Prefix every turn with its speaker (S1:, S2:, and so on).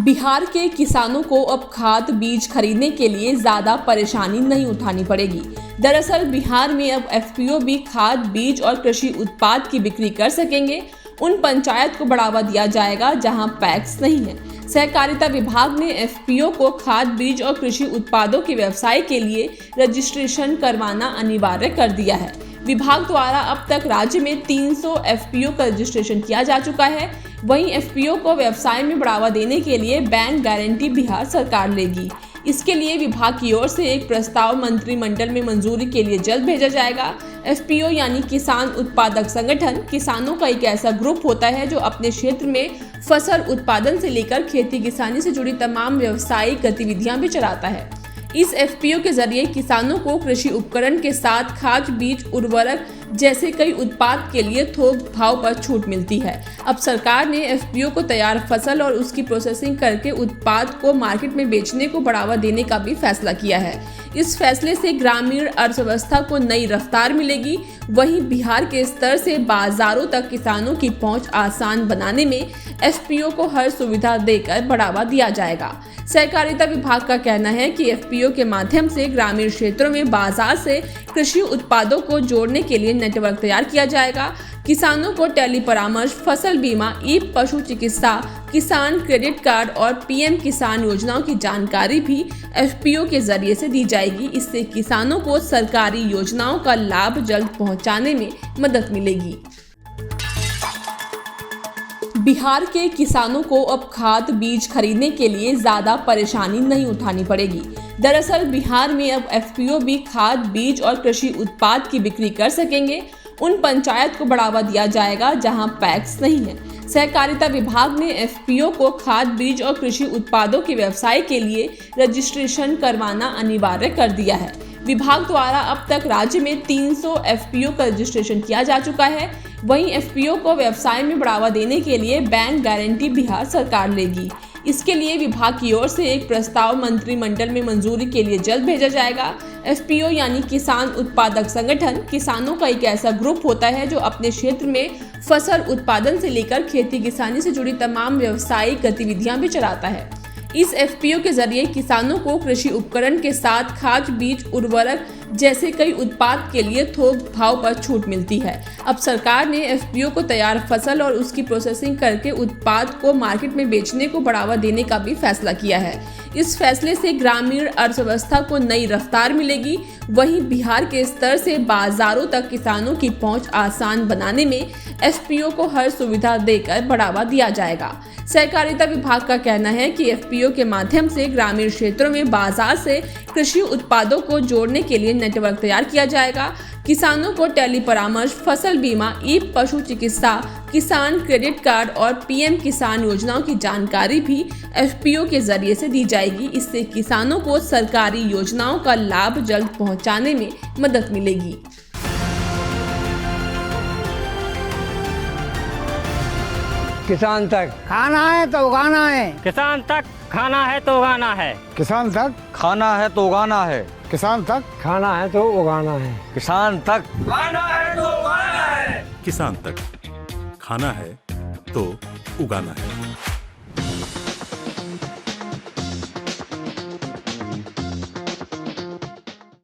S1: बिहार के किसानों को अब खाद बीज खरीदने के लिए ज्यादा परेशानी नहीं उठानी पड़ेगी। दरअसल बिहार में अब एफपीओ भी खाद बीज और कृषि उत्पाद की बिक्री कर सकेंगे। उन पंचायत को बढ़ावा दिया जाएगा जहां पैक्स नहीं है। सहकारिता विभाग ने एफपीओ को खाद बीज और कृषि उत्पादों के व्यवसाय के लिए रजिस्ट्रेशन करवाना अनिवार्य कर दिया है। विभाग द्वारा अब तक राज्य में 300 एफपीओ का रजिस्ट्रेशन किया जा चुका है। वहीं एफपीओ को व्यवसाय में बढ़ावा देने के लिए बैंक गारंटी बिहार सरकार लेगी। इसके लिए विभाग की ओर से एक प्रस्ताव मंत्रिमंडल में मंजूरी के लिए जल्द भेजा जाएगा। एफपीओ यानी किसान उत्पादक संगठन किसानों का एक ऐसा ग्रुप होता है जो अपने क्षेत्र में फसल उत्पादन से लेकर खेती किसानी से जुड़ी तमाम व्यावसायिक गतिविधियां भी चलाता है। इस एफपीओ के जरिए किसानों को कृषि उपकरण के साथ खाद बीज उर्वरक जैसे कई उत्पाद के लिए थोक भाव पर छूट मिलती है। अब सरकार ने एफपीओ को तैयार फसल और उसकी प्रोसेसिंग करके उत्पाद को मार्केट में बेचने को बढ़ावा देने का भी फैसला किया है। इस फैसले से ग्रामीण अर्थव्यवस्था को नई रफ्तार मिलेगी। वहीं बिहार के स्तर से बाजारों तक किसानों की पहुंच आसान बनाने में एफपीओ को हर सुविधा देकर बढ़ावा दिया जाएगा। सहकारिता विभाग का कहना है कि एफपीओ के माध्यम से ग्रामीण क्षेत्रों में बाजार से कृषि उत्पादों को जोड़ने के लिए नेटवर्क तैयार किया जाएगा। किसानों को टेली परामर्श, फसल बीमा, ई पशु चिकित्सा, किसान क्रेडिट कार्ड और पीएम किसान योजनाओं की जानकारी भी एफपीओ के जरिए से दी जाएगी। इससे किसानों को सरकारी योजनाओं का लाभ जल्द पहुंचाने में मदद मिलेगी। बिहार के किसानों को अब खाद बीज खरीदने के लिए ज्यादा परेशानी नहीं उठानी पड़ेगी। दरअसल बिहार में अब एफपीओ भी खाद बीज और कृषि उत्पाद की बिक्री कर सकेंगे। उन पंचायत को बढ़ावा दिया जाएगा जहां पैक्स नहीं है। सहकारिता विभाग ने एफपीओ को खाद बीज और कृषि उत्पादों के व्यवसाय के लिए रजिस्ट्रेशन करवाना अनिवार्य कर दिया है। विभाग द्वारा अब तक राज्य में 300 एफपीओ का रजिस्ट्रेशन किया जा चुका है। वहीं एफपीओ को व्यवसाय में बढ़ावा देने के लिए बैंक गारंटी बिहार सरकार लेगी। इसके लिए विभाग की ओर से एक प्रस्ताव मंत्रिमंडल में मंजूरी के लिए जल्द भेजा जाएगा। एफपीओ यानी किसान उत्पादक संगठन किसानों का एक ऐसा ग्रुप होता है जो अपने क्षेत्र में फसल उत्पादन से लेकर खेती किसानी से जुड़ी तमाम व्यावसायिक गतिविधियां भी चलाता है। इस एफपीओ के जरिए किसानों को कृषि उपकरण के साथ खाद बीज उर्वरक जैसे कई उत्पाद के लिए थोक भाव पर छूट मिलती है। अब सरकार ने एफपीओ को तैयार फसल और उसकी प्रोसेसिंग करके उत्पाद को मार्केट में बेचने को बढ़ावा देने का भी फैसला किया है। इस फैसले से ग्रामीण अर्थव्यवस्था को नई रफ्तार मिलेगी। वहीं बिहार के स्तर से बाजारों तक किसानों की पहुंच आसान बनाने में एफपीओ को हर सुविधा देकर बढ़ावा दिया जाएगा। सहकारिता विभाग का कहना है कि एफपीओ के माध्यम से ग्रामीण क्षेत्रों में बाजार से कृषि उत्पादों को जोड़ने के लिए नेटवर्क तैयार किया जाएगा। किसानों को टेली परामर्श, फसल बीमा, ई पशु चिकित्सा, किसान क्रेडिट कार्ड और पीएम किसान योजनाओं की जानकारी भी एफपीओ के जरिए से दी जाएगी। इससे किसानों को सरकारी योजनाओं का लाभ जल्द पहुंचाने में मदद मिलेगी।
S2: किसान तक खाना है तो उगाना है।
S3: किसान तक खाना है तो उगाना है।
S4: किसान तक खाना है तो उगाना है।
S2: किसान तक खाना है तो उगाना है।
S4: किसान तक
S5: खाना है तो उगाना है।
S6: किसान तक खाना है तो उगाना है।